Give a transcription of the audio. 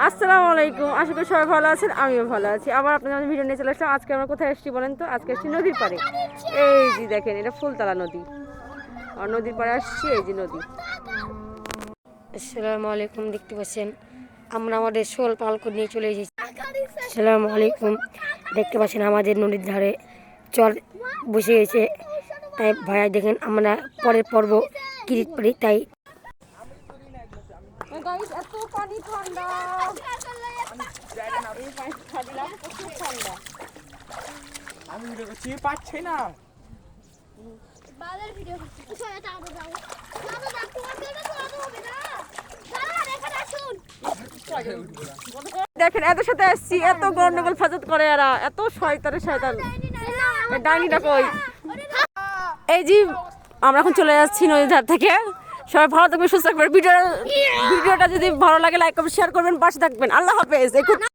আসসালামু আলাইকুম, আশা করি সবাই ভালো আছেন, আমিও ভালো আছি। আবার আপনাদের ভিডিও নিয়ে চলে আসলাম। আজকে আমরা কোথায় এসেছি বলেন তো? আজকে এসেছি নদীর পাড়ে। এই যে দেখেন, এটা ফুলতলা নদী, আর নদীর পাড়ে আসছি। এই যে নদী। আসসালামু আলাইকুম, দেখতে পাচ্ছেন আমরা আমাদের শোল পালক নিয়ে চলে এসেছি। আসসালামু আলাইকুম, দেখতে পাচ্ছেন আমাদের নদীর ধারে চর বসে গেছে। তাই ভাইয়া দেখেন আমরা পরের পর্ব কিরিট পারি। তাই এত পানি ঠান্ডা, আমি ভিডিও করছি পাচ্ছি না। দেখেন এত সাথে আসছি, এত গন্ডগোল ফাজত করে এরা, এত শয়তানের শয়তান। ডাইনিটা কই? এই যে আমরা এখন চলে যাচ্ছি নদীর ধার থেকে। সবাই ভালো থাকবেন, সুস্থ থাকবেন। ভিডিওটা যদি ভালো লাগে লাইক করবেন, শেয়ার করবেন, পাশে থাকবেন। আল্লাহ হাফেজ।